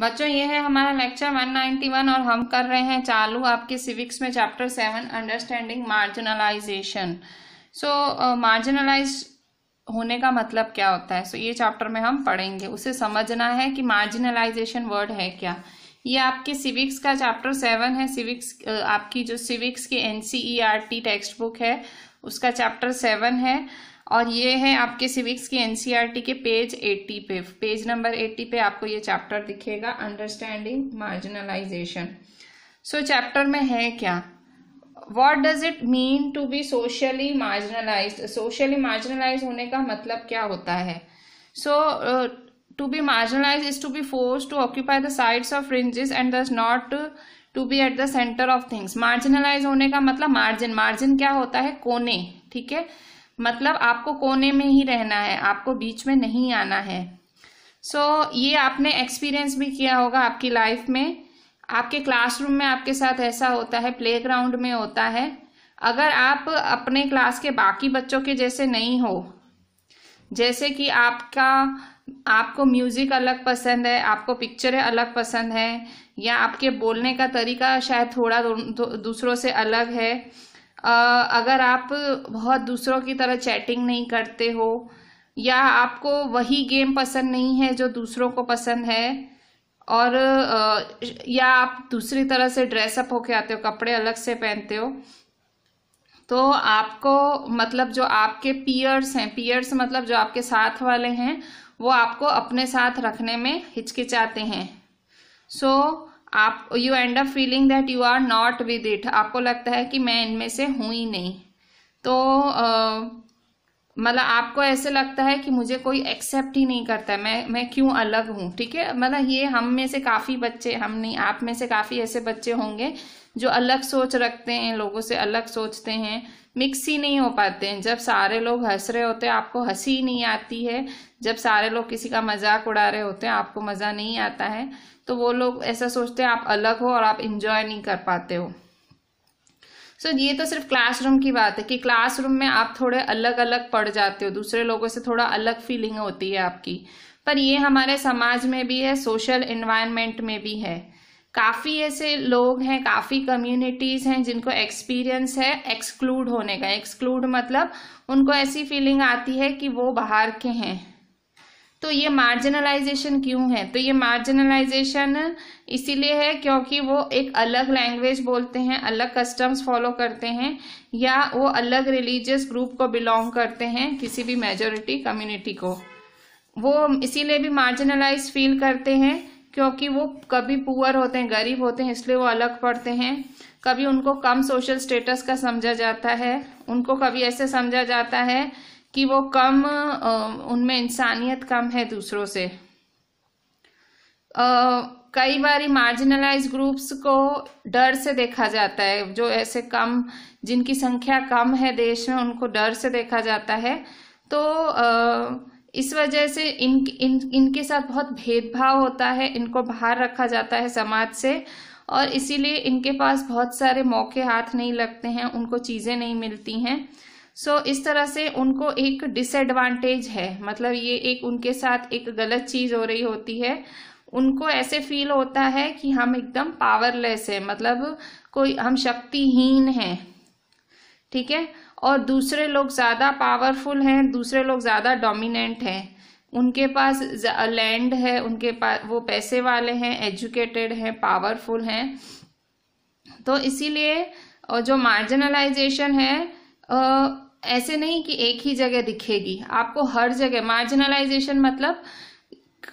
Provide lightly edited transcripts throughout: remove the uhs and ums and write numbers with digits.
बच्चों ये है हमारा लेक्चर 191 और हम कर रहे हैं चालू आपके सिविक्स में चैप्टर 7 अंडरस्टैंडिंग मार्जिनलाइजेशन। मार्जिनलाइज होने का मतलब क्या होता है, ये चैप्टर में हम पढ़ेंगे। उसे समझना है कि मार्जिनलाइजेशन वर्ड है क्या। ये आपके सिविक्स का चैप्टर 7 है। सिविक्स आपकी जो सिविक्स की NCERT टेक्स्ट बुक है उसका चैप्टर 7 है और ये है आपके सिविक्स की NCERT के पेज 80 पे, पेज नंबर 80 पे आपको ये चैप्टर दिखेगा, अंडरस्टैंडिंग मार्जिनलाइजेशन। चैप्टर में है क्या, what does it mean to be socially marginalised. Socially marginalise होने का मतलब क्या होता है। To be marginalised is to be forced to occupy the sides of fringes and thus not to be at the centre of things. Marginalise होने का मतलब margin क्या होता है, कोने, ठीक है, मतलब आपको कोने में ही रहना है, आपको बीच में नहीं आना है। ये आपने एक्सपीरियंस भी किया होगा आपकी लाइफ में। आपके क्लासरूम में आपके साथ ऐसा होता है, प्लेग्राउंड में होता है। अगर आप अपने क्लास के बाकी बच्चों के जैसे नहीं हो, जैसे कि आपको म्यूजिक अलग पसंद है, आपको पिक्चरें अलग पसंद है, या आपके बोलने का तरीका शायद थोड़ा दूसरों से अलग है, अगर आप बहुत दूसरों की तरह चैटिंग नहीं करते हो, या आपको वही गेम पसंद नहीं है जो दूसरों को पसंद है, और या आप दूसरी तरह से ड्रेसअप होके आते हो, कपड़े अलग से पहनते हो, तो आपको मतलब जो आपके पीयर्स हैं, पीयर्स मतलब जो आपके साथ वाले हैं, वो आपको अपने साथ रखने में हिचकिचाते हैं। आप you end up feeling that you are not with it. आपको लगता है कि मैं इनमें से हूं ही नहीं। तो मतलब आपको ऐसे लगता है कि मुझे कोई एक्सेप्ट ही नहीं करता है, मैं क्यों अलग हूं, ठीक है। मतलब ये हम में से काफी बच्चे, हम नहीं, आप में से काफी ऐसे बच्चे होंगे जो अलग सोच रखते हैं, लोगों से अलग सोचते हैं, मिक्स ही नहीं हो पाते हैं। जब सारे लोग हंस रहे होते हैं आपको हंसी नहीं आती है, जब सारे लोग किसी का मजाक उड़ा रहे होते हैं आपको मजा नहीं आता है, तो वो लोग ऐसा सोचते हैं आप अलग हो और आप इंजॉय नहीं कर पाते हो। ये तो सिर्फ क्लासरूम की बात है कि क्लासरूम में आप थोड़े अलग अलग पड़ जाते हो, दूसरे लोगों से थोड़ा अलग फीलिंग होती है आपकी। पर ये हमारे समाज में भी है, सोशल एनवायरनमेंट में भी है। काफी ऐसे लोग हैं, काफी कम्युनिटीज हैं जिनको एक्सपीरियंस है एक्सक्लूड होने का। एक्सक्लूड मतलब उनको ऐसी फीलिंग आती है कि वो बाहर के हैं। तो ये मार्जिनलाइजेशन क्यों है, तो ये मार्जिनलाइजेशन इसीलिए है क्योंकि वो एक अलग लैंग्वेज बोलते हैं, अलग कस्टम्स फॉलो करते हैं, या वो अलग रिलीजियस ग्रुप को बिलोंग करते हैं, किसी भी मेजॉरिटी कम्युनिटी को। वो इसीलिए भी मार्जिनलाइज फील करते हैं क्योंकि वो कभी पुअर होते हैं, गरीब होते हैं, इसलिए वो अलग पड़ते हैं। कभी उनको कम सोशल स्टेटस का समझा जाता है, उनको कभी ऐसे समझा जाता है कि वो कम, उनमें इंसानियत कम है दूसरों से। कई बार मार्जिनलाइज ग्रुप्स को डर से देखा जाता है, जो ऐसे कम, जिनकी संख्या कम है देश में, उनको डर से देखा जाता है। तो इस वजह से इनके साथ बहुत भेदभाव होता है, इनको बाहर रखा जाता है समाज से, और इसीलिए इनके पास बहुत सारे मौके हाथ नहीं लगते हैं, उनको चीजें नहीं मिलती हैं। इस तरह से उनको एक डिसएडवांटेज है, मतलब ये एक उनके साथ एक गलत चीज हो रही होती है। उनको ऐसे फील होता है कि हम एकदम पावरलेस है, मतलब कोई हम शक्तिहीन हैं, ठीक है, और दूसरे लोग ज्यादा पावरफुल हैं, दूसरे लोग ज्यादा डोमिनेंट हैं, उनके पास लैंड है, उनके पास वो पैसे वाले हैं, एजुकेटेड हैं, पावरफुल हैं। तो इसीलिए जो मार्जिनलाइजेशन है ऐसे नहीं कि एक ही जगह दिखेगी, आपको हर जगह। मार्जिनलाइजेशन मतलब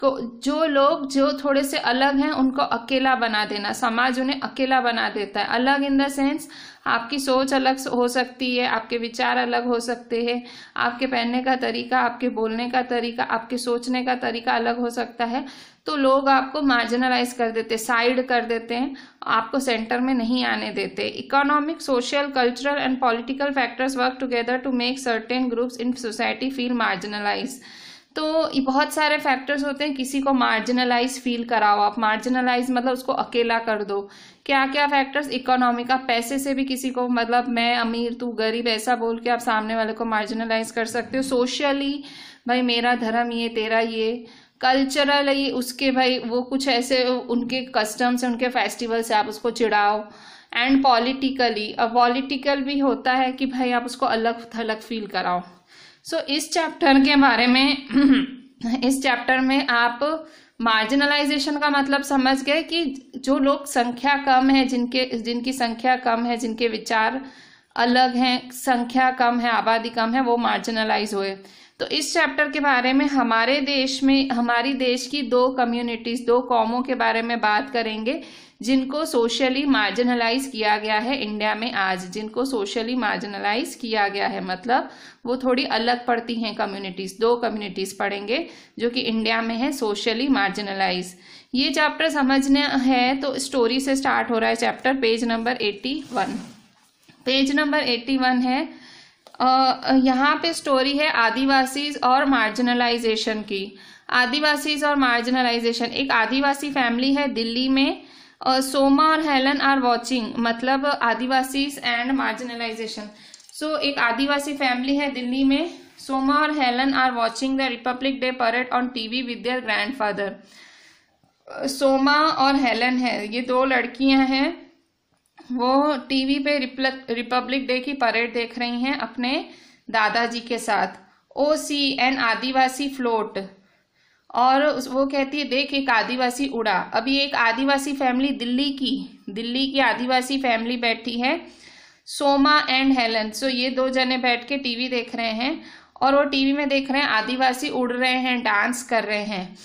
जो लोग जो थोड़े से अलग हैं उनको अकेला बना देना, समाज उन्हें अकेला बना देता है। अलग इन द सेंस आपकी सोच अलग हो सकती है, आपके विचार अलग हो सकते हैं, आपके पहनने का तरीका, आपके बोलने का तरीका, आपके सोचने का तरीका अलग हो सकता है। तो लोग आपको मार्जिनलाइज कर देते, साइड कर देते हैं, आपको सेंटर में नहीं आने देते। Economic, social, cultural and political factors work together to make certain groups in society feel marginalise. तो ये बहुत सारे फैक्टर्स होते हैं किसी को मार्जिनलाइज फील कराओ आप। मार्जिनलाइज मतलब उसको अकेला कर दो। क्या क्या फैक्टर्स, इकोनॉमिक, आप पैसे से भी किसी को, मतलब मैं अमीर तू गरीब ऐसा बोल के आप सामने वाले को मार्जिनलाइज कर सकते हो। सोशली, भाई मेरा धर्म ये तेरा ये, कल्चरली उसके भाई वो कुछ ऐसे उनके कस्टम्स है, उनके फेस्टिवल से आप उसको चिढ़ाओ। एंड पॉलिटिकली, अब पॉलिटिकल भी होता है कि भाई आप उसको अलग थलग फील कराओ। सो इस चैप्टर के बारे में इस चैप्टर में आप मार्जिनलाइजेशन का मतलब समझ गए कि जो लोग संख्या कम है, जिनकी संख्या कम है, जिनके विचार अलग हैं, संख्या कम है, आबादी कम है, वो मार्जिनलाइज हुए। तो इस चैप्टर के बारे में हमारे देश में, हमारी देश की दो कम्युनिटीज, दो कौमों के बारे में बात करेंगे जिनको सोशली मार्जिनलाइज किया गया है इंडिया में आज, जिनको सोशली मार्जिनलाइज किया गया है, मतलब वो थोड़ी अलग पड़ती हैं कम्युनिटीज। दो कम्युनिटीज पढ़ेंगे जो कि इंडिया में है सोशली मार्जिनलाइज। ये चैप्टर समझना है तो स्टोरी से स्टार्ट हो रहा है chapter. Page number 81, page number 81 है। यहाँ पे स्टोरी है आदिवासीज और मार्जिनलाइजेशन की। आदिवासीज और मार्जिनलाइजेशन, एक आदिवासी फैमिली है दिल्ली में। सोमा और हेलन आर वॉचिंग, मतलब आदिवासीज एंड मार्जिनलाइजेशन। सो एक आदिवासी फैमिली है दिल्ली में। सोमा और Helen are watching the Republic Day parade on TV with their grandfather. Soma और हेलन है, ये दो लड़कियां हैं, वो टीवी पे रिपब्लिक डे की परेड देख रही हैं अपने दादाजी के साथ। ओ सी एन आदिवासी फ्लोट, और वो कहती है देख एक आदिवासी उड़ा। अभी एक आदिवासी फैमिली दिल्ली की आदिवासी फैमिली बैठी है, सोमा एंड हेलन। सो ये दो जने बैठ के टीवी देख रहे हैं और वो टीवी में देख रहे हैं आदिवासी उड़ रहे हैं, डांस कर रहे हैं।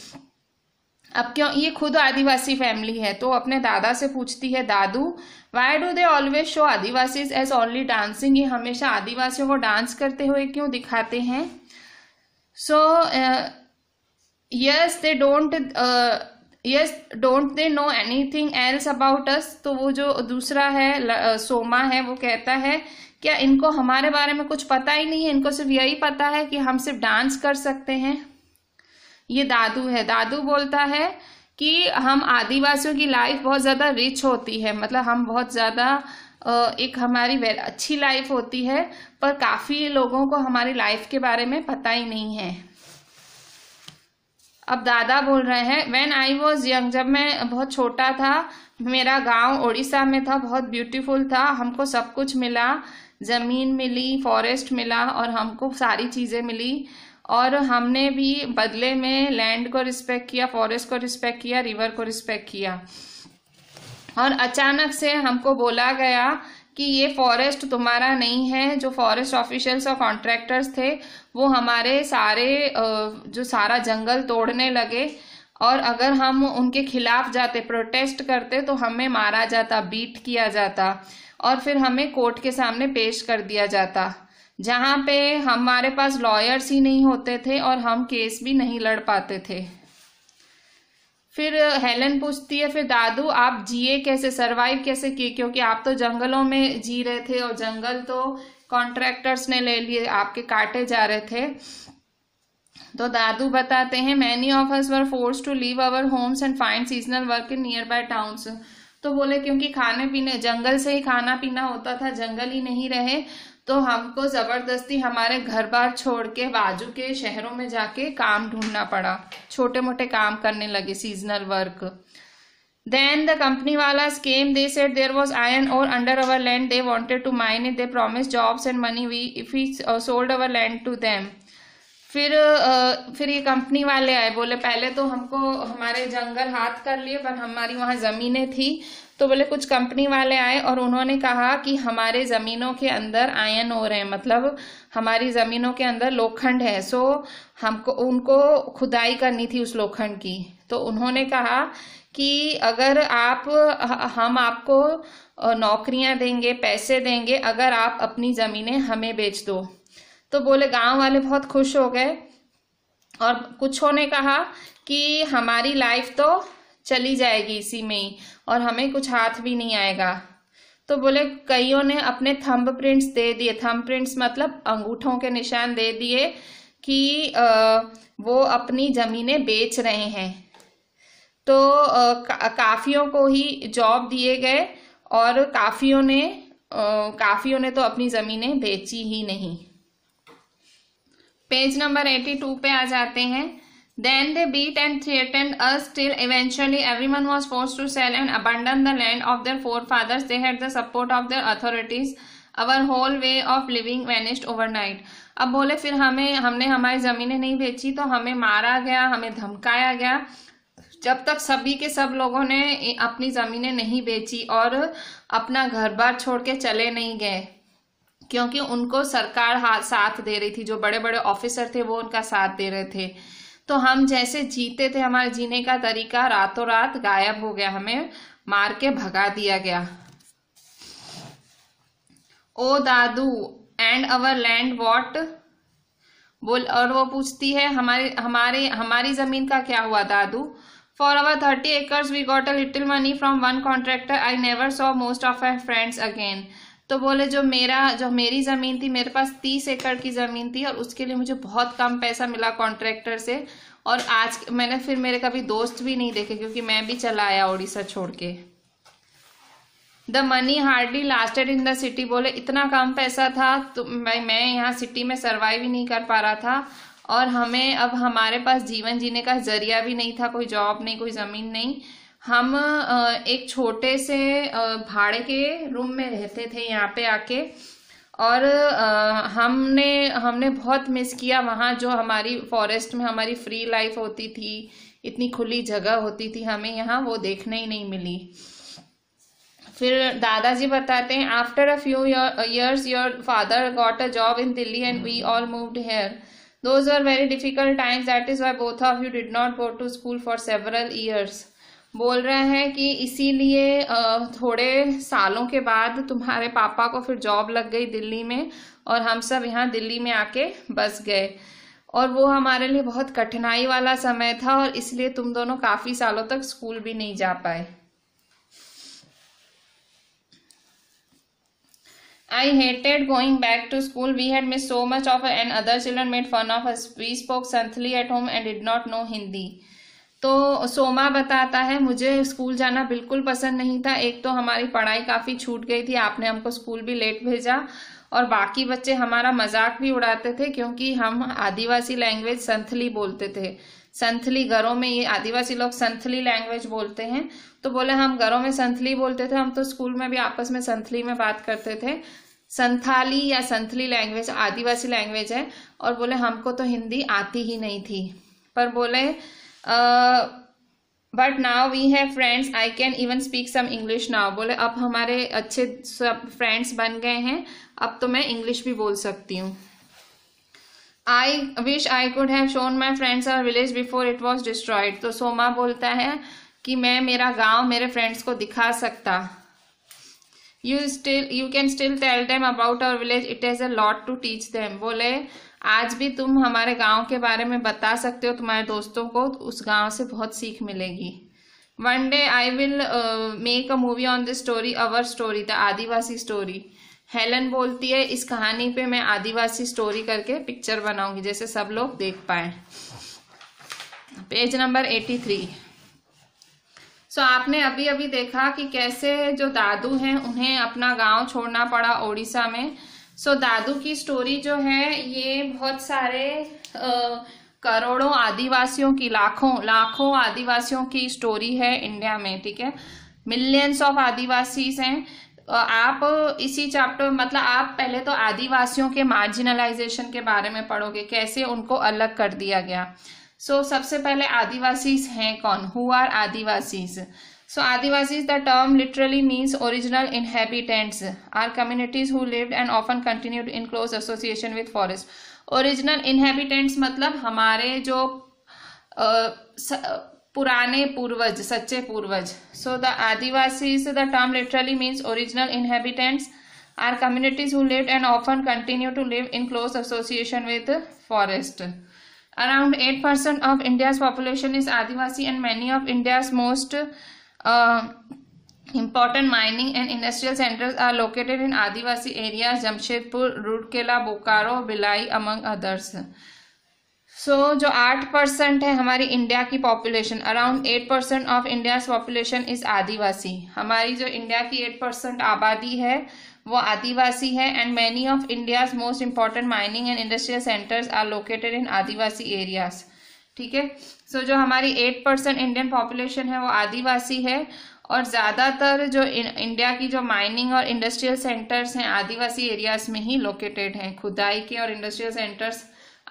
अब क्यों, ये खुद आदिवासी फैमिली है, तो अपने दादा से पूछती है, दादू why do they always show Adivasis as only dancing, ये हमेशा आदिवासियों को डांस करते हुए क्यों दिखाते हैं। सो yes they don't they know anything else about us। तो वो जो दूसरा है सोमा है, वो कहता है क्या इनको हमारे बारे में कुछ पता ही नहीं है, इनको सिर्फ यही पता है कि हम सिर्फ डांस कर सकते हैं। ये दादू है, दादू बोलता है कि हम आदिवासियों की लाइफ बहुत ज़्यादा रिच होती है, मतलब हम बहुत ज़्यादा एक हमारी अच्छी लाइफ होती है, पर काफ़ी लोगों को हमारी लाइफ के बारे में पता ही नहीं है। अब दादा बोल रहे हैं व्हेन आई वॉज यंग, जब मैं बहुत छोटा था, मेरा गांव उड़ीसा में था, बहुत ब्यूटीफुल था, हमको सब कुछ मिला, ज़मीन मिली, फॉरेस्ट मिला और हमको सारी चीज़ें मिली, और हमने भी बदले में लैंड को रिस्पेक्ट किया, फॉरेस्ट को रिस्पेक्ट किया, रिवर को रिस्पेक्ट किया। और अचानक से हमको बोला गया कि ये फॉरेस्ट तुम्हारा नहीं है। जो फॉरेस्ट ऑफिशियल्स और कॉन्ट्रैक्टर्स थे वो हमारे सारे जो सारा जंगल तोड़ने लगे, और अगर हम उनके खिलाफ जाते, प्रोटेस्ट करते, तो हमें मारा जाता, बीट किया जाता, और फिर हमें कोर्ट के सामने पेश कर दिया जाता, जहाँ पे हमारे पास लॉयर्स ही नहीं होते थे और हम केस भी नहीं लड़ पाते थे। फिर हेलन पूछती है, फिर दादू आप जिए कैसे, सरवाइव कैसे किए, क्योंकि आप तो जंगलों में जी रहे थे और जंगल तो कॉन्ट्रैक्टर्स ने ले लिए, आपके काटे जा रहे थे। तो दादू बताते हैं many of us were forced to leave our homes and find seasonal work in near by towns. तो बोले क्योंकि खाने पीने, जंगल से ही खाना पीना होता था, जंगल ही नहीं रहे, तो हमको जबरदस्ती हमारे घर बार छोड़ के बाजू के शहरों में जाके काम ढूंढना पड़ा, छोटे मोटे काम करने लगे, seasonal work. Then the company walas came, they said there was iron ore under our land, they wanted to mine it, they promised jobs and money if we sold our land to them। फिर ये company वाले आए, बोले पहले तो हमको हमारे जंगल हाथ कर लिए, पर हमारी वहाँ ज़मीनें थी, तो बोले कुछ कंपनी वाले आए और उन्होंने कहा कि हमारे ज़मीनों के अंदर आयन ओर है, मतलब हमारी ज़मीनों के अंदर लोखंड है। सो हमको उनको खुदाई करनी थी उस लोखंड की। तो उन्होंने कहा कि अगर हम आपको नौकरियां देंगे, पैसे देंगे, अगर आप अपनी ज़मीनें हमें बेच दो। तो बोले गांव वाले बहुत खुश हो गए, और कुछों ने कहा कि हमारी लाइफ तो चली जाएगी इसी में ही, और हमें कुछ हाथ भी नहीं आएगा। तो बोले कईयों ने अपने थंब प्रिंट्स दे दिए, थंब प्रिंट्स मतलब अंगूठों के निशान दे दिए कि वो अपनी ज़मीनें बेच रहे हैं। तो काफियों को ही जॉब दिए गए, और काफियों ने तो अपनी ज़मीनें बेची ही नहीं। पेज नंबर 82 पे आ जाते हैं। Then they beat and threatened us till eventually everyone was forced to sell and abandon the land of their forefathers. They had the support of their authorities. Our whole way of living vanished overnight. अब बोले फिर हमने हमारी ज़मीनें नहीं बेची तो हमें मारा गया, हमें धमकाया गया, जब तक सभी के सब लोगों ने अपनी ज़मीनें नहीं बेची और अपना घर बार छोड़ के चले नहीं गए, क्योंकि उनको सरकार साथ दे रही थी, जो बड़े बड़े ऑफिसर थे वो उनका साथ दे रहे थे। तो हम जैसे जीते थे, हमारे जीने का तरीका रातों रात गायब हो गया, हमें मार के भगा दिया गया। ओ दादू एंड अवर लैंड वॉट बोल, और वो पूछती है हमारी जमीन का क्या हुआ दादू। For our 30 acres we got a little money from one contractor, I never saw most of my friends again. तो बोले जो मेरी ज़मीन थी, मेरे पास 30 एकड़ की ज़मीन थी और उसके लिए मुझे बहुत कम पैसा मिला कॉन्ट्रैक्टर से, और आज मैंने फिर मेरे कभी दोस्त भी नहीं देखे क्योंकि मैं भी चला आया उड़ीसा छोड़ के। The money hardly lasted in the city, बोले इतना कम पैसा था तो मैं यहाँ सिटी में सर्वाइव ही नहीं कर पा रहा था, और अब हमारे पास जीवन जीने का जरिया भी नहीं था, कोई जॉब नहीं, कोई ज़मीन नहीं। हम एक छोटे से भाड़े के रूम में रहते थे यहाँ पे आके, और हमने बहुत मिस किया वहाँ, जो हमारी फॉरेस्ट में हमारी फ्री लाइफ होती थी, इतनी खुली जगह होती थी, हमें यहाँ वो देखने ही नहीं मिली। फिर दादाजी बताते हैं after a few years your father got a job in Delhi and we all moved here. Those are very difficult times, that is why both of you did not go to school for several years. बोल रहे हैं कि इसीलिए थोड़े सालों के बाद तुम्हारे पापा को फिर जॉब लग गई दिल्ली में, और हम सब यहाँ दिल्ली में आके बस गए, और वो हमारे लिए बहुत कठिनाई वाला समय था, और इसलिए तुम दोनों काफ़ी सालों तक स्कूल भी नहीं जा पाए। I hated going back to school. We had missed so much of it and other children made fun of us. We spoke Santhali at home and did not know Hindi. तो सोमा बताता है मुझे school जाना बिल्कुल पसंद नहीं था। एक तो हमारी पढ़ाई काफ़ी छूट गई थी, आपने हमको स्कूल भी लेट भेजा, और बाकी बच्चे हमारा मजाक भी उड़ाते थे क्योंकि हम आदिवासी लैंग्वेज संथली बोलते थे। संथली घरों में, ये आदिवासी लोग संथली लैंग्वेज बोलते हैं, तो बोले हम घरों में संथली बोलते थे, हम तो स्कूल में भी आपस में संथली में बात करते थे। संथाली या संथली लैंग्वेज आदिवासी लैंग्वेज है, और बोले हमको तो हिंदी आती ही नहीं थी, पर बोले but now we have friends, I can even speak some English now. बोले अब हमारे अच्छे सब फ्रेंड्स बन गए हैं, अब तो मैं इंग्लिश भी बोल सकती हूँ। I wish I could have shown my friends our village before it was destroyed. तो सोमा बोलता है कि मैं मेरा गाँव मेरे फ्रेंड्स को दिखा सकता। You can still tell them about our village. It has a lot to teach them. बोले आज भी तुम हमारे गांव के बारे में बता सकते हो तुम्हारे दोस्तों को, उस गांव से बहुत सीख मिलेगी। One day I will make a movie on this story, our story, the Adivasi story. Helen बोलती है इस कहानी पे मैं आदिवासी स्टोरी करके पिक्चर बनाऊंगी जैसे सब लोग देख पाए। Page number 83। सो आपने अभी अभी देखा कि कैसे जो दादू हैं उन्हें अपना गांव छोड़ना पड़ा उड़ीसा में। सो दादू की स्टोरी जो है ये बहुत सारे करोड़ों आदिवासियों की, लाखों आदिवासियों की स्टोरी है इंडिया में, ठीक है। मिलियंस ऑफ आदिवासीज हैं। आप इसी चैप्टर मतलब आप पहले तो आदिवासियों के मार्जिनलाइजेशन के बारे में पढ़ोगे, कैसे उनको अलग कर दिया गया। सबसे पहले आदिवासीज हैं कौन? Who are Adivasis? Adivasis the term literally means original inhabitants are communities who lived and often continued in close association with forest. Original inhabitants मतलब हमारे जो पुराने पूर्वज, सच्चे पूर्वज। The Adivasis the term literally means original inhabitants are communities who lived and often continue to live in close association with forest. Around 8% of India's population is Adivasi, and many of India's most important mining and industrial centers are located in Adivasi areas, Jamshedpur, Rourkela, Bokaro, Bhilai, among others. जो 8% है हमारी India की population, around 8% of India's population is Adivasi. हमारी जो India की 8% आबादी है वो आदिवासी है। And many of India's most important mining and industrial centres are located in adivasi areas. ठीक है। सो जो हमारी 8% इंडियन पॉपुलेशन है वो आदिवासी है, और ज़्यादातर जो इंडिया की जो माइनिंग और इंडस्ट्रियल सेंटर्स हैं आदिवासी एरियाज में ही लोकेटेड हैं। खुदाई के और इंडस्ट्रियल सेंटर्स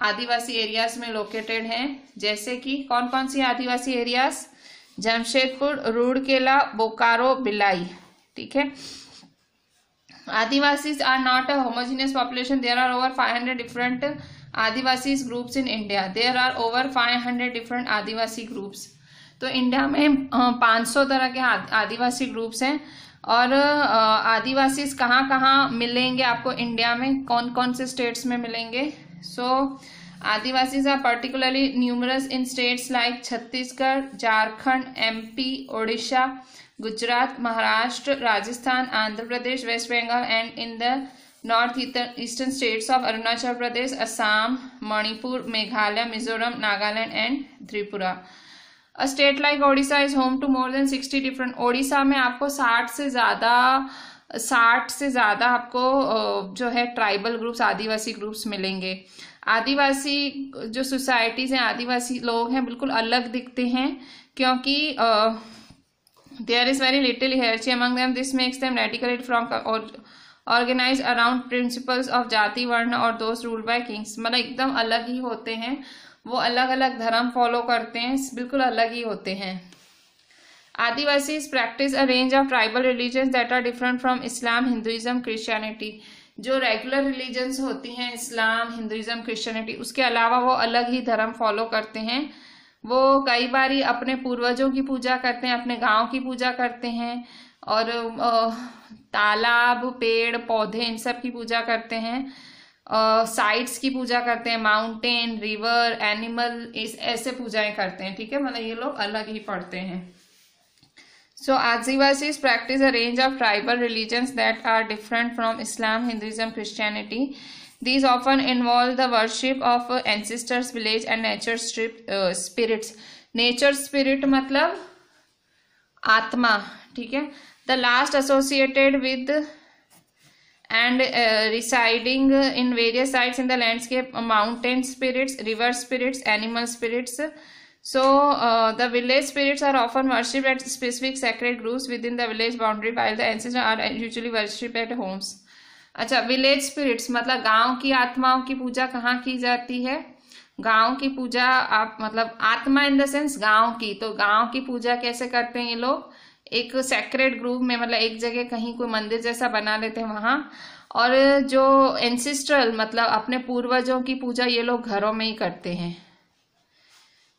आदिवासी एरियाज में लोकेटेड हैं। जैसे कि कौन कौन सी आदिवासी एरियाज? जमशेदपुर, रूरकेला, बोकारो, भिलाई, ठीक है। Adivasis are not a homogeneous population. There are over 500 different Adivasis groups in India. There are over 500 different Adivasi groups. तो इंडिया में 500 तरह के आदिवासी ग्रुप्स हैं। और आदिवासीज कहाँ कहाँ मिलेंगे आपको इंडिया में, कौन कौन से स्टेट्स में मिलेंगे? So Adivasis are particularly numerous in states like Chhattisgarh, Jharkhand, MP, Odisha, Gujarat, Maharashtra, Rajasthan, Andhra Pradesh, West Bengal and in the north eastern states of Arunachal Pradesh, Assam, Manipur, Meghalaya, Mizoram, Nagaland and Tripura. A state like Odisha is home to more than 60 different. Odisha में आपको 60 से ज़्यादा आपको जो है ट्राइबल ग्रुप्स, आदिवासी ग्रुप्स मिलेंगे। आदिवासी जो सोसाइटीज़ हैं, आदिवासी लोग हैं, बिल्कुल अलग दिखते हैं क्योंकि there is very little hierarchy among them. This makes them radically from organized around principles of जाति वर्ण और those ruled by kings। मतलब एकदम अलग ही होते हैं, वो अलग अलग धर्म फॉलो करते हैं, बिल्कुल अलग ही होते हैं। Adivasis practice a range of tribal religions that are different from Islam, Hinduism, Christianity। जो रेगुलर रिलीजन्स होती हैं इस्लाम, हिंदुइज्म, क्रिश्चियनिटी, उसके अलावा वो अलग ही धर्म फॉलो करते हैं। वो कई बारी अपने पूर्वजों की पूजा करते हैं, अपने गांव की पूजा करते हैं, और तालाब, पेड़ पौधे, इन सब की पूजा करते हैं, साइट्स की पूजा करते हैं, माउंटेन, रिवर, एनिमल, ऐसे पूजाएं करते हैं, ठीक है। मतलब ये लोग अलग ही पढ़ते हैं। So Adivasis practice a range of tribal religions that are different from Islam, Hinduism, Christianity. These often involve the worship of ancestors, village and nature spirits. Nature spirit मतलब आत्मा, ठीक है। The last associated with and residing in various sites in the landscape, mountain spirits, river spirits, animal spirits. So the village spirits are often worshipped at specific sacred groups within the village boundary, while the ancestors are usually worshipped at homes. अच्छा, village spirits मतलब गांव की आत्माओं की पूजा कहाँ की जाती है? गांव की पूजा आप मतलब आत्मा इन द सेंस गांव की, तो गांव की पूजा कैसे करते हैं ये लोग? एक सेक्रेड ग्रुप में, मतलब एक जगह कहीं कोई मंदिर जैसा बना लेते हैं वहाँ। और जो एंसिस्ट्रल मतलब अपने पूर्वजों की पूजा ये लोग घरों में ही करते हैं।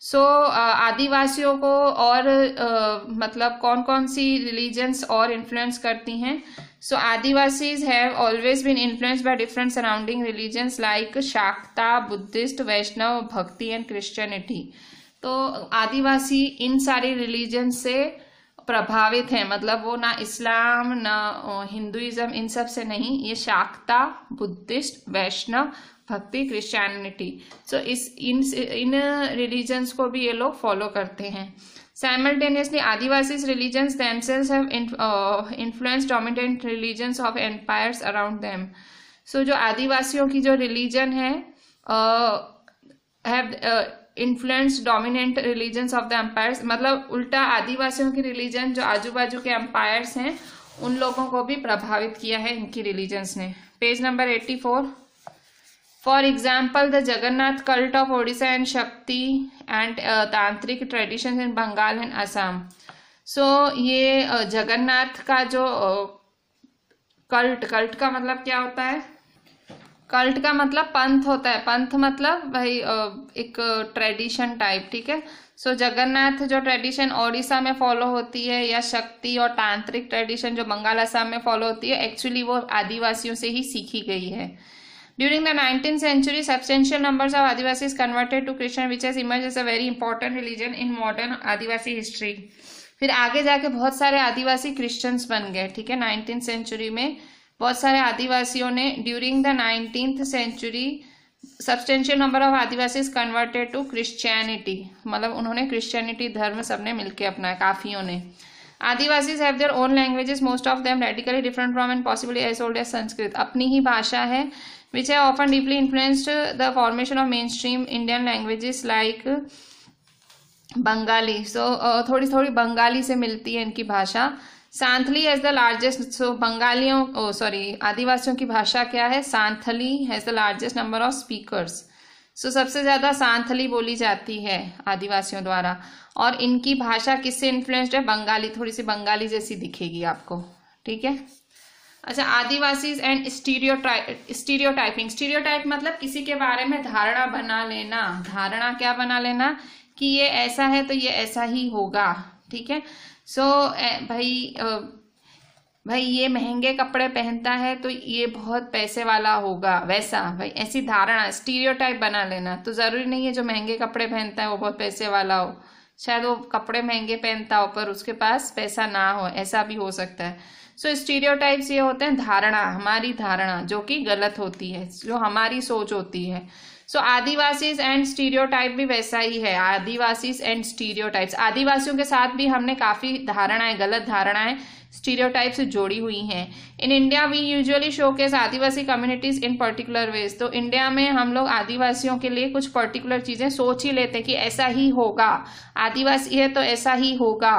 सो आदिवासियों को और मतलब कौन कौन सी रिलीजन्स और इन्फ्लुएंस करती हैं? So Adivasis have always been influenced by different surrounding religions like Shakta, Buddhist, Vaishnav, Bhakti and Christianity. तो आदिवासी इन सारी रिलीजन से प्रभावित हैं, मतलब वो ना इस्लाम ना हिंदुइज्म इन सब से नहीं, ये शाक्ता, बुद्धिस्ट, वैष्णव, भक्ति, क्रिश्चियनिटी। सो इन रिलीजन्स को भी ये लोग फॉलो करते हैं। Simultaneously, Adivasis religions themselves have influenced dominant religions of empires around them. So जो आदिवासियों की जो रिलीजन है have influenced dominant religions of the empires, मतलब उल्टा आदिवासियों की रिलीजन जो आजू बाजू के एम्पायर्स हैं उन लोगों को भी प्रभावित किया है इनकी रिलीजन्स ने। Page number 84। For example, the Jagannath cult of Odisha and Shakti and tantric traditions in Bengal and Assam. So ये जगन्नाथ का जो कल्ट का मतलब क्या होता है? कल्ट का मतलब पंथ होता है। पंथ मतलब भाई एक ट्रेडिशन टाइप, ठीक है। सो जगन्नाथ जो ट्रेडिशन ओडिशा में फॉलो होती है, या शक्ति और तांत्रिक ट्रेडिशन जो बंगाल असम में फॉलो होती है, एक्चुअली वो आदिवासियों से ही सीखी गई है। During the 19th century, substantial numbers of Adivasis converted to Christian, which has emerged as a very important religion in modern Adivasi history. फिर आगे जाके बहुत सारे आदिवासी क्रिश्चियंस बन गए, ठीक है। 19th सेंचुरी में बहुत सारे आदिवासियों ने during the 19th century substantial number of Adivasis converted to Christianity, मतलब उन्होंने क्रिश्चियनिटी धर्म सबने मिलकर अपनाया, काफियों ने। Adivasis have their own languages, most of them radically different from and possibly as old as Sanskrit. अपनी ही भाषा है which have often deeply influenced the formation of mainstream Indian languages like Bengali, थोड़ी थोड़ी बंगाली से मिलती है इनकी भाषा। सांथली हैज़ द लार्जेस्ट, बंगालियों आदिवासियों की भाषा क्या है? Santhali has the largest number of speakers. सबसे ज़्यादा सांथली बोली जाती है आदिवासियों द्वारा। और इनकी भाषा किससे इन्फ्लुएंस्ड है? बंगाली, थोड़ी सी बंगाली जैसी दिखेगी आपको, ठीक है। अच्छा, आदिवासीज एंड स्टीरियोटाइपिंग। स्टीरियोटाइप मतलब किसी के बारे में धारणा बना लेना। धारणा क्या बना लेना? कि ये ऐसा है तो ये ऐसा ही होगा, ठीक है। भाई ये महंगे कपड़े पहनता है तो ये बहुत पैसे वाला होगा, वैसा भाई ऐसी धारणा, स्टीरियोटाइप बना लेना। तो जरूरी नहीं है जो महंगे कपड़े पहनता है वो बहुत पैसे वाला हो, शायद वो कपड़े महंगे पहनता हो पर उसके पास पैसा ना हो, ऐसा भी हो सकता है। स्टीरियोटाइप्स ये होते हैं धारणा, हमारी धारणा जो कि गलत होती है, जो हमारी सोच होती है। आदिवासीज एंड स्टीरियोटाइप भी वैसा ही है। आदिवासीज एंड स्टीरियोटाइप्स, आदिवासियों के साथ भी हमने काफी धारणाएं, गलत धारणाएं स्टीरियोटाइप से जोड़ी हुई हैं। In India we usually showcase adivasi communities in particular ways. तो इंडिया में हम लोग आदिवासियों के लिए कुछ पर्टिकुलर चीजें सोच ही लेते हैं कि ऐसा ही होगा, आदिवासी है तो ऐसा ही होगा।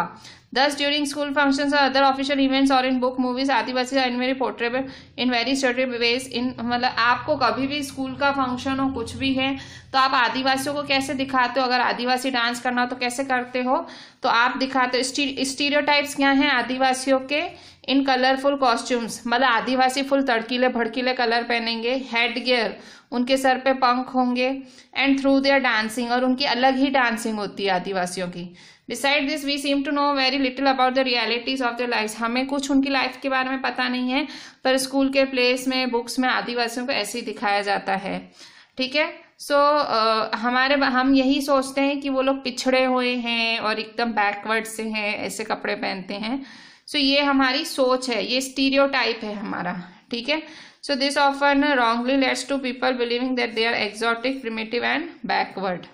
Thus, during school functions or other official events or in book movies, Adivasi are very portrayable in very certain ways. मतलब आपको कभी भी स्कूल का फंक्शन हो, कुछ भी है, तो आप आदिवासियों को कैसे दिखाते हो? अगर आदिवासी डांस करना हो तो कैसे करते हो? तो आप दिखाते हो। स्टीरियोटाइप्स क्या हैं आदिवासियों के? इन कलरफुल कॉस्ट्यूम्स, मतलब आदिवासी फुल तड़कीले भड़कीले कलर पहनेंगे। हेड गियर, उनके सर पे पंख होंगे। एंड थ्रू देयर डांसिंग, और उनकी अलग ही डांसिंग होती है आदिवासियों की। Besides this, we seem to know very little about the realities of their lives. हमें कुछ उनकी लाइफ के बारे में पता नहीं है, पर स्कूल के प्लेस में, बुक्स में आदिवासियों को ऐसे ही दिखाया जाता है, ठीक है। हम यही सोचते हैं कि वो लोग पिछड़े हुए हैं और एकदम बैकवर्ड से हैं, ऐसे कपड़े पहनते हैं। ये हमारी सोच है, ये स्टीरियोटाइप है हमारा, ठीक है। This often wrongly leads to people believing that they are exotic, primitive and backward.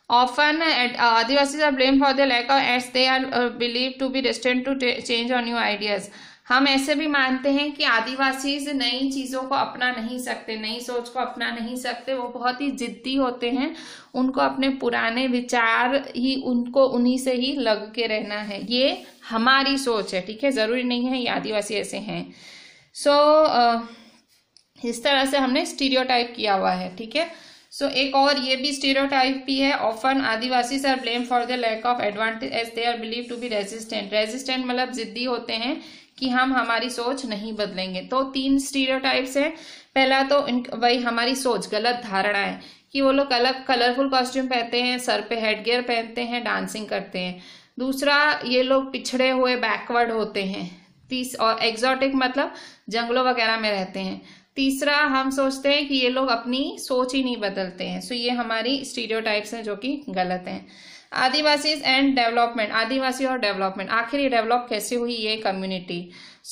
Often Adivasis are blamed for their lack of as they are believed to be destined to change on new ideas. हम ऐसे भी मानते हैं कि आदिवासीज नई चीज़ों को अपना नहीं सकते, नई सोच को अपना नहीं सकते, वो बहुत ही जिद्दी होते हैं, उनको अपने पुराने विचार ही, उनको उन्हीं से ही लग के रहना है। ये हमारी सोच है, ठीक है, ज़रूरी नहीं है ये आदिवासी ऐसे हैं। इस तरह से हमने स्टीरियोटाइप किया हुआ है, ठीक है। एक और ये भी स्टीरियोटाइप भी है। Often adivasi are blame for the lack of advantage as they are believe to be resistant. Resistant मतलब जिद्दी होते हैं कि हम हमारी सोच नहीं बदलेंगे। तो 3 स्टीरियोटाइप्स हैं। पहला तो वही हमारी सोच, गलत धारणा है कि वो लोग अलग कलरफुल कॉस्ट्यूम पहनते हैं, सर पे हेडगियर पहनते हैं, डांसिंग करते हैं। दूसरा, ये लोग पिछड़े हुए, बैकवर्ड होते हैं। और एग्जॉटिक मतलब जंगलों वगैरह में रहते हैं। तीसरा, हम सोचते हैं कि ये लोग अपनी सोच ही नहीं बदलते हैं। ये हमारी स्टीरियोटाइप्स हैं जो कि गलत हैं। आदिवासीज एंड डेवलपमेंट, आदिवासी और डेवलपमेंट, आखिर ये डेवलप कैसे हुई ये कम्युनिटी?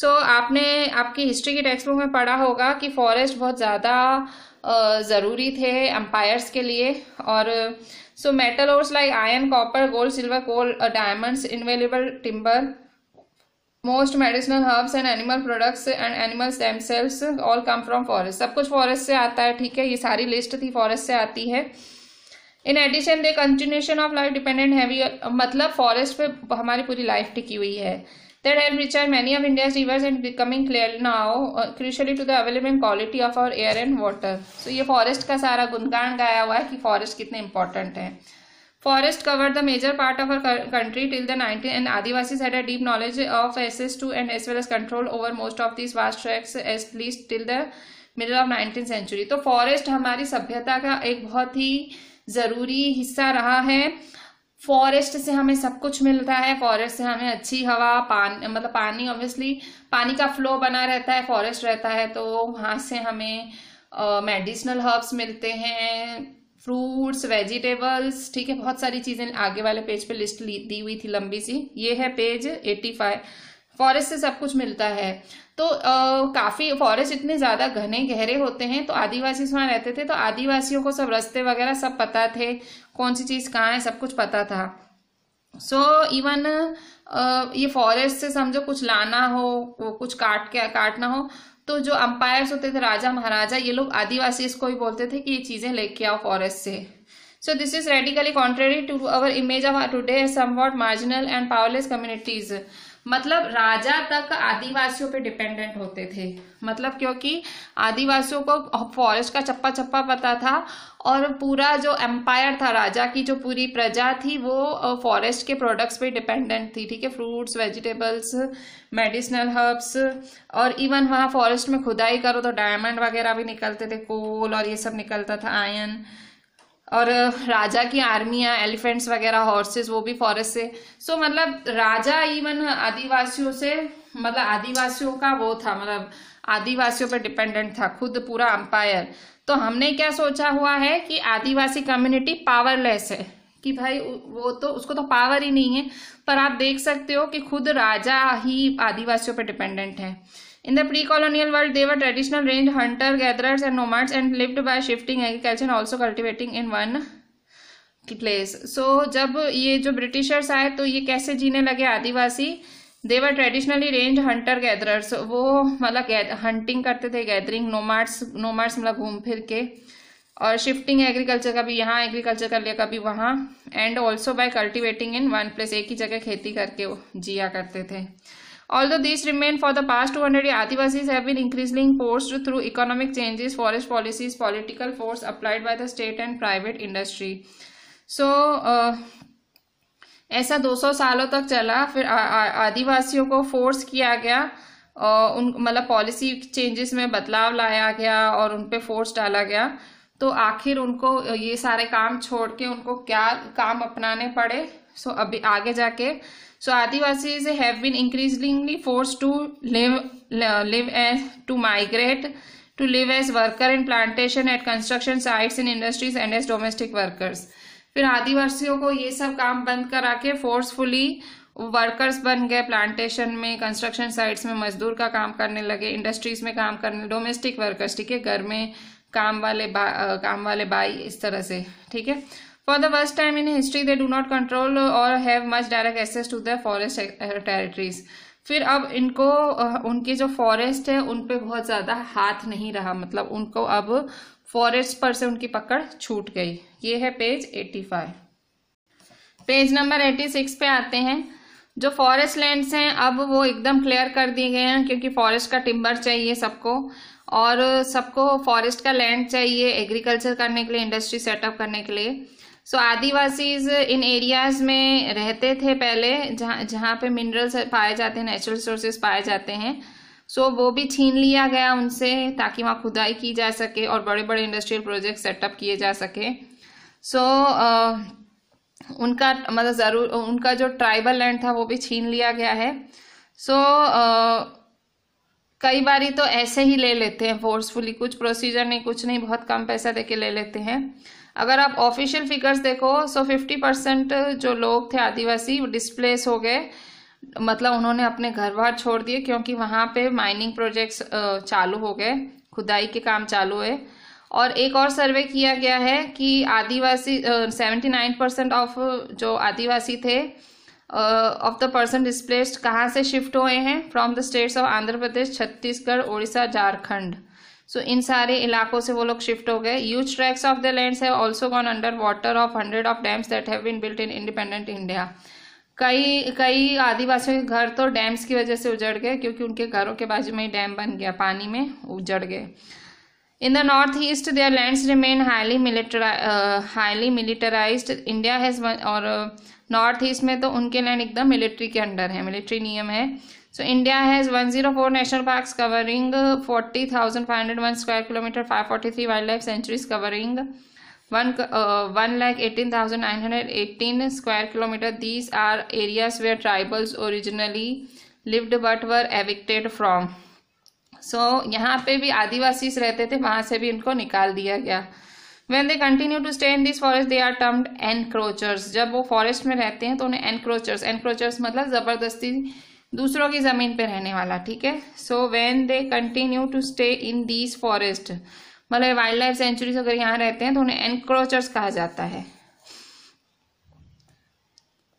आपने आपकी हिस्ट्री की टेक्स्ट बुक में पढ़ा होगा कि फॉरेस्ट बहुत ज़्यादा ज़रूरी थे एम्पायर्स के लिए। और metal ores like iron, copper, gold, silver, coal, diamonds, invaluable timber, most medicinal herbs and animal products and animals themselves all come from forest. सब कुछ फॉरेस्ट से आता है, ठीक है, ये सारी लिस्ट थी फॉरेस्ट से आती है। In addition the continuation of life dependent heavy, मतलब फॉरेस्ट पे हमारी पूरी लाइफ टिकी हुई है। That help recharge many of India's rivers and becoming clear now crucially to the available quality of our air and water. ये forest का सारा गुणगान गाया हुआ है कि फॉरेस्ट कितने इंपॉर्टेंट है। Forest covered the major part of our country till the 19th, and Adivasis had a deep knowledge of access to and as well as control over most of these vast tracts at least till the middle of 19th century. तो forest हमारी सभ्यता का एक बहुत ही ज़रूरी हिस्सा रहा है। फॉरेस्ट से हमें सब कुछ मिलता है। फॉरेस्ट से हमें अच्छी हवा, पानी ऑब्वियसली, पानी का फ्लो बना रहता है, फॉरेस्ट रहता है, तो वहाँ से हमें मेडिसिनल हर्ब्स मिलते हैं, फ्रूट्स, वेजिटेबल्स, ठीक है, बहुत सारी चीज़ें। आगे वाले पेज पे लिस्ट दी हुई थी लंबी सी, ये है पेज 85। फॉरेस्ट से सब कुछ मिलता है। तो काफ़ी फॉरेस्ट इतने ज़्यादा घने गहरे होते हैं, तो आदिवासी वहाँ रहते थे, तो आदिवासियों को सब रास्ते वगैरह सब पता थे, कौन सी चीज़ कहाँ है, सब कुछ पता था। इवन ये फॉरेस्ट से समझो कुछ लाना हो, वो कुछ काटना हो, तो जो अंपायर्स होते थे, राजा महाराजा, ये लोग आदिवासी को ही बोलते थे कि ये चीज़ें लेके आओ फॉरेस्ट से। So this is radically contrary to our image of today somewhat marginal and powerless communities. मतलब राजा तक आदिवासियों पे डिपेंडेंट होते थे, मतलब क्योंकि आदिवासियों को फॉरेस्ट का चप्पा चप्पा पता था और पूरा जो एम्पायर था, राजा की जो पूरी प्रजा थी वो फॉरेस्ट के प्रोडक्ट्स पे डिपेंडेंट थी, ठीक है, फ्रूट्स, वेजिटेबल्स, मेडिसिनल हर्ब्स, और इवन वहाँ फॉरेस्ट में खुदाई करो तो डायमंड वगैरह भी निकलते थे, कोल और ये सब निकलता था, आयरन, और राजा की आर्मियाँ, एलिफेंट्स वगैरह, हॉर्सेस, वो भी फॉरेस्ट से। सो मतलब राजा इवन आदिवासियों से, मतलब आदिवासियों का वो था, मतलब आदिवासियों पर डिपेंडेंट था खुद पूरा अंपायर। तो हमने क्या सोचा हुआ है कि आदिवासी कम्युनिटी पावरलेस है, कि भाई वो तो उसको तो पावर ही नहीं है, पर आप देख सकते हो कि खुद राजा ही आदिवासियों पर डिपेंडेंट है। In the pre-colonial world, they were traditional range hunter-gatherers and nomads and lived by shifting agriculture and also cultivating in one place. So जब ये जो ब्रिटिशर्स आए तो ये कैसे जीने लगे आदिवासी? They were traditionally range hunter-gatherers. वो मतलब हंटिंग करते थे, गैदरिंग, नोमाड्स मतलब घूम फिर के, और शिफ्टिंग एग्रीकल्चर, कभी यहाँ एग्रीकल्चर कर लिया कभी वहाँ, and also by cultivating in one place, एक ही जगह खेती करके वो जिया करते थे। Although these remain for the past 200 years, Adivasis have been increasingly forced through economic changes, forest policies, political force applied by the state and private industry. So ऐसा 200 सालों तक चला, फिर आदिवासियों को फोर्स किया गया, उन मतलब पॉलिसी चेंजेस में बदलाव लाया गया और उन पे फोर्स डाला गया, तो आखिर उनको ये सारे काम छोड़ के उनको क्या काम अपनाने पड़े। सो अभी आगे जाके So Adivasis have been increasingly forced to migrate to live as worker in plantation, at construction sites, in industries and as domestic workers. फिर आदिवासियों को ये सब काम बंद करा के फोर्सफुली वर्कर्स बन गए, प्लांटेशन में, कंस्ट्रक्शन साइट्स में मजदूर का काम करने लगे, इंडस्ट्रीज में काम करने, डोमेस्टिक वर्कर्स, ठीक है, घर में काम वाले बाई, इस तरह से, ठीक है। For the first time in history, they do not control or have much direct access to their forest territories. फिर अब इनको उनके जो फॉरेस्ट है उन पे बहुत ज़्यादा हाथ नहीं रहा, मतलब उनको अब फॉरेस्ट पर से उनकी पकड़ छूट गई। ये है पेज 85। पेज नंबर 86 पे आते हैं। जो फॉरेस्ट लैंड्स हैं अब वो एकदम क्लियर कर दिए गए हैं, क्योंकि फॉरेस्ट का टिम्बर चाहिए सबको, और सबको फॉरेस्ट का लैंड चाहिए एग्रीकल्चर करने के लिए, इंडस्ट्री सेटअप करने के लिए। सो आदिवासीज इन एरियाज में रहते थे पहले जहाँ पे मिनरल्स पाए जाते हैं, नेचुरल रिसोर्सेज पाए जाते हैं। सो वो भी छीन लिया गया उनसे, ताकि वहाँ खुदाई की जा सके और बड़े बड़े इंडस्ट्रियल प्रोजेक्ट सेटअप किए जा सके। सो उनका मतलब उनका जो ट्राइबल लैंड था वो भी छीन लिया गया है। सो कई बारी तो ऐसे ही ले लेते हैं फोर्सफुली, कुछ प्रोसीजर नहीं, कुछ नहीं, बहुत कम पैसा देके ले लेते हैं। अगर आप ऑफिशियल फिगर्स देखो, सो 50% जो लोग थे आदिवासी वो डिस्प्लेस हो गए, मतलब उन्होंने अपने घर बार छोड़ दिए, क्योंकि वहाँ पे माइनिंग प्रोजेक्ट्स चालू हो गए, खुदाई के काम चालू है। और एक और सर्वे किया गया है कि आदिवासी 79% ऑफ जो आदिवासी थे ऑफ द पर्सन डिस्प्लेस्ड कहाँ से शिफ्ट हुए हैं, from the states of Andhra Pradesh, Chhattisgarh, Orissa, Jharkhand. So इन सारे इलाकों से वो लोग शिफ्ट हो गए। Huge tracts of the lands have also gone under water of 100 of dams that have been built in independent India. कई आदिवासियों के घर तो डैम्स की वजह से उजड़ गए, क्योंकि उनके घरों के बाजू में ही डैम बन गया, पानी में उजड़ गए। In the northeast, their lands remain highly militarized. India has और नॉर्थ ईस्ट में तो उनके लैंड एकदम मिलिट्री के अंडर है, मिलिट्री नियम है। So India has 104 national parks covering 40,501 square kilometer, 543 wildlife sanctuaries covering 1,18,918 square kilometer. These are areas where tribals originally lived but were evicted from. So यहाँ पे भी आदिवासी रहते थे, वहाँ से भी उनको निकाल दिया गया। When they continue to stay in this forest, they are termed encroachers. जब वो फॉरेस्ट में रहते हैं तो उन्हें encroachers मतलब जबरदस्ती दूसरों की जमीन पे रहने वाला, ठीक है। So when they continue to stay in these forest, मतलब वाइल्ड लाइफ सेंचुरीज अगर यहाँ रहते हैं तो उन्हें एनक्रोचर्स कहा जाता है।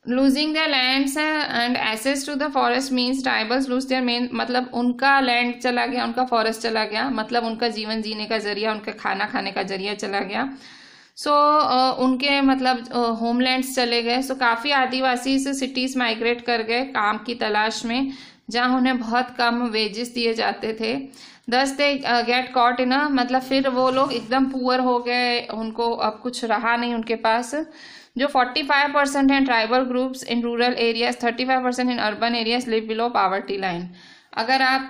Losing their lands and access to the forest means tribals lose their main, मतलब उनका लैंड चला गया, उनका फॉरेस्ट चला गया, मतलब उनका जीवन जीने का जरिया, उनका खाना खाने का जरिया चला गया। सो उनके मतलब होमलैंड्स चले गए। सो काफ़ी आदिवासी से सिटीज़ माइग्रेट कर गए काम की तलाश में, जहाँ उन्हें बहुत कम वेजेस दिए जाते थे। दस दे गेट कॉट इन मतलब फिर वो लोग एकदम पुअर हो गए, उनको अब कुछ रहा नहीं उनके पास। जो 45% हैं tribal groups in rural areas, 35% in urban areas live below poverty line. अगर आप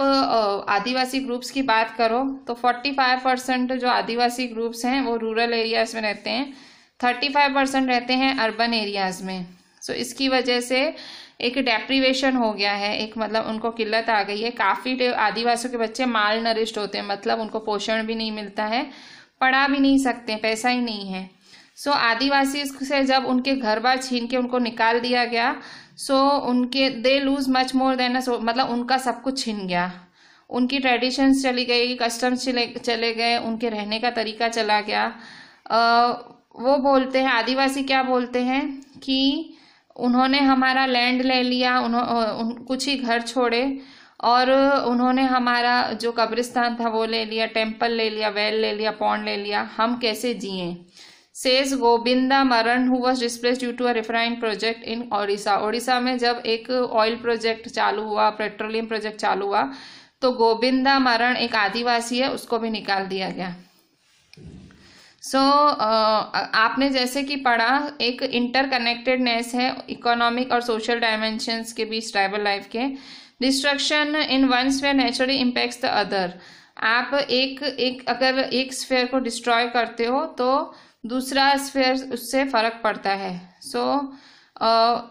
आदिवासी ग्रुप्स की बात करो तो 45% जो आदिवासी ग्रुप्स हैं वो रूरल एरियाज में रहते हैं, 35% रहते हैं अर्बन एरियाज में। सो इसकी वजह से एक डेप्रीवेशन हो गया है, एक मतलब उनको किल्लत आ गई है। काफ़ी आदिवासियों के बच्चे माल नरिश्ड होते हैं, मतलब उनको पोषण भी नहीं मिलता है, पढ़ा भी नहीं सकते, पैसा ही नहीं है। सो आदिवासी से जब उनके घर बार छीन के उनको निकाल दिया गया, सो उनके they lose much more than मतलब उनका सब कुछ छिन गया, उनकी ट्रेडिशंस चली गई, कस्टम्स चले गए, उनके रहने का तरीका चला गया। वो बोलते हैं, आदिवासी क्या बोलते हैं कि उन्होंने हमारा लैंड ले लिया, कुछ ही घर छोड़े, और उन्होंने हमारा जो कब्रिस्तान था वो ले लिया, टेम्पल ले लिया, वेल ले लिया, पॉन्ड ले लिया, हम कैसे जिए। Says Govinda Maran who was displaced due to a refining project in Odisha. Odisha में जब एक ऑयल प्रोजेक्ट चालू हुआ, पेट्रोलियम प्रोजेक्ट चालू हुआ, तो गोविंदा मरण एक आदिवासी है, उसको भी निकाल दिया गया। सो आपने जैसे कि पढ़ा, एक इंटरकनेक्टेडनेस है इकोनॉमिक और सोशल डायमेंशंस के बीच ट्राइबल लाइफ के। Destruction in one sphere naturally impacts the other. आप अगर एक स्फीयर को डिस्ट्रॉय करते हो तो दूसरा स्फीयर उससे फर्क पड़ता है। सो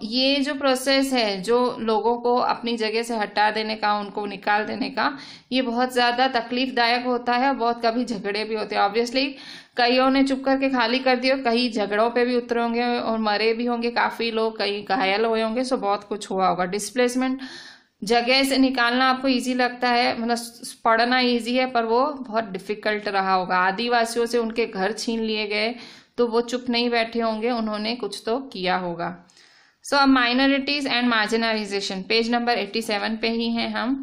ये जो प्रोसेस है, जो लोगों को अपनी जगह से हटा देने का, उनको निकाल देने का, ये बहुत ज़्यादा तकलीफदायक होता है, बहुत कभी झगड़े भी होते हैं। ऑब्वियसली कईयों ने चुप करके खाली कर दिया, कई झगड़ों पे भी उतरे होंगे और मरे भी होंगे काफ़ी लोग, कई घायल हुए होंगे। सो बहुत कुछ हुआ होगा। डिस्प्लेसमेंट, जगह से निकालना आपको इजी लगता है, मतलब पढ़ना इजी है, पर वो बहुत डिफिकल्ट रहा होगा। आदिवासियों से उनके घर छीन लिए गए तो वो चुप नहीं बैठे होंगे, उन्होंने कुछ तो किया होगा। सो अब minorities and marginalisation, page number 87 पे ही हैं हम।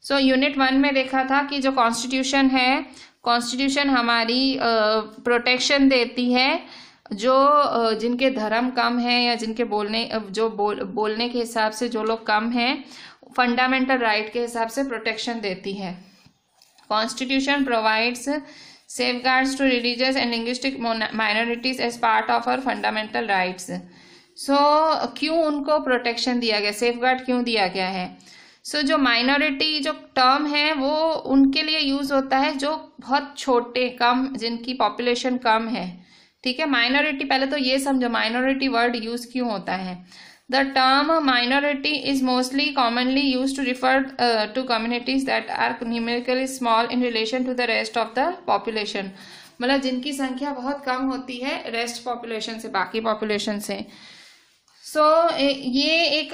सो यूनिट 1 में देखा था कि जो कॉन्स्टिट्यूशन है, कॉन्स्टिट्यूशन हमारी प्रोटेक्शन देती है जो जिनके धर्म कम है या जिनके बोलने के हिसाब से जो लोग कम हैं, फंडामेंटल राइट के हिसाब से प्रोटेक्शन देती है। Constitution provides safeguards to religious and linguistic minorities as part of our fundamental rights. So क्यों उनको प्रोटेक्शन दिया गया, सेफगार्ड क्यों दिया गया है? सो जो माइनॉरिटी जो टर्म है वो उनके लिए यूज होता है जो बहुत छोटे, कम, जिनकी पॉपुलेशन कम है। ठीक है, माइनॉरिटी, पहले तो ये समझो माइनॉरिटी वर्ड यूज क्यों होता है। The term minority is mostly commonly used to refer to communities that are numerically small in relation to the rest of the population. मतलब जिनकी संख्या बहुत कम होती है रेस्ट पॉपुलेशन से, बाकी पॉपुलेशन से। सो ये एक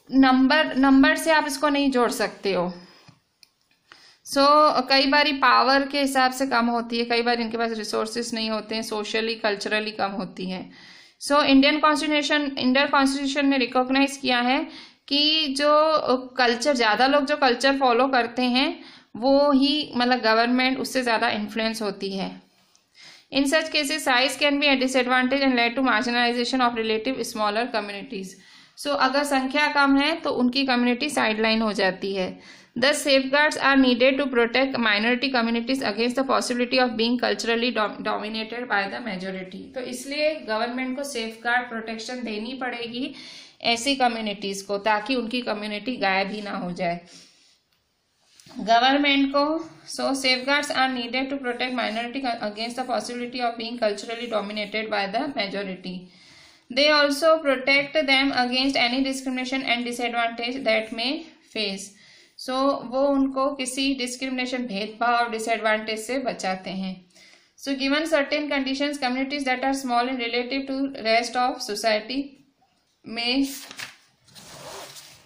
नंबर से आप इसको नहीं जोड़ सकते हो। कई बार पावर के हिसाब से कम होती है, कई बार इनके पास रिसोर्सेज नहीं होते हैं, सोशली कल्चरली कम होती है। इंडियन कॉन्स्टिट्यूशन ने रिकॉग्नाइज किया है कि जो कल्चर, ज़्यादा लोग जो कल्चर फॉलो करते हैं वो ही मतलब गवर्नमेंट उससे ज़्यादा इन्फ्लुएंस होती है। In such cases size can be a disadvantage and led to marginalisation of relative smaller communities. अगर संख्या कम है तो उनकी कम्युनिटी साइडलाइन हो जाती है। Thus, safeguards are needed to protect minority communities against the possibility of being culturally dominated by the majority. तो इसलिए गवर्नमेंट को सेफगार्ड प्रोटेक्शन देनी पड़ेगी ऐसी कम्युनिटीज को, ताकि उनकी कम्युनिटी गायब ही ना हो जाए गवर्नमेंट को। safeguards are needed to protect minority against the possibility of being culturally dominated by the majority. They also protect them against any discrimination and disadvantage that may face. वो उनको किसी डिस्क्रिमिनेशन, भेदभाव और डिसएडवांटेज से बचाते हैं। Given certain conditions, communities that are small in relative to rest of society में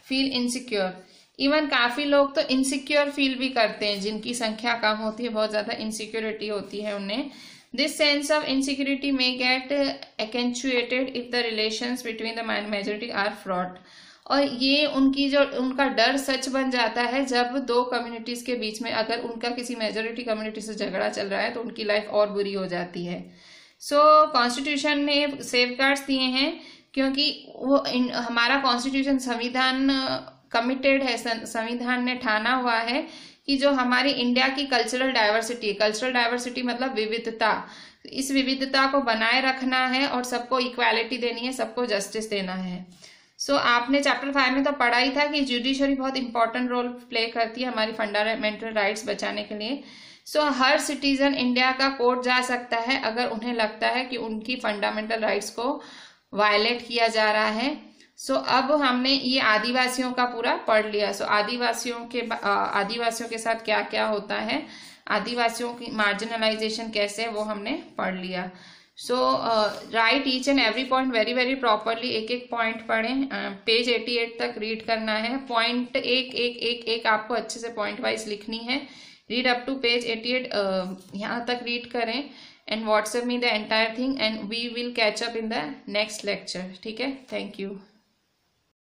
feel insecure. Even काफ़ी लोग तो इनसिक्योर फील भी करते हैं, जिनकी संख्या कम होती है, बहुत ज़्यादा इनसिक्योरिटी होती है उन्हें। This sense of insecurity may get accentuated if the relations between the majority are fraud. और ये उनका डर सच बन जाता है जब दो कम्युनिटीज के बीच में अगर उनका किसी मेजॉरिटी कम्युनिटी से झगड़ा चल रहा है तो उनकी लाइफ और बुरी हो जाती है। सो कॉन्स्टिट्यूशन ने सेफगार्ड्स दिए हैं क्योंकि वो हमारा कॉन्स्टिट्यूशन संविधान कमिटेड है, संविधान ने ठाना हुआ है कि जो हमारी इंडिया की कल्चरल डाइवर्सिटी मतलब विविधता, इस विविधता को बनाए रखना है और सबको इक्वालिटी देनी है, सबको जस्टिस देना है। सो आपने चैप्टर 5 में तो पढ़ा ही था कि जुडिशरी बहुत इंपॉर्टेंट रोल प्ले करती है हमारी फंडामेंटल राइट्स बचाने के लिए। सो हर सिटीजन इंडिया का कोर्ट जा सकता है अगर उन्हें लगता है कि उनकी फंडामेंटल राइट्स को वायलेट किया जा रहा है। सो अब हमने ये आदिवासियों का पूरा पढ़ लिया। सो आदिवासियों के साथ क्या क्या होता है, आदिवासियों की मार्जिनलाइजेशन कैसे है, वो हमने पढ़ लिया। So write each and every point very very properly, एक एक पॉइंट पढ़ें, पेज 88 तक रीड करना है। पॉइंट एक आपको अच्छे से पॉइंट वाइज लिखनी है। रीड अप टू पेज 88, यहाँ तक रीड करें and WhatsApp me the entire thing and we will catch up in the next lecture. ठीक है, थैंक यू।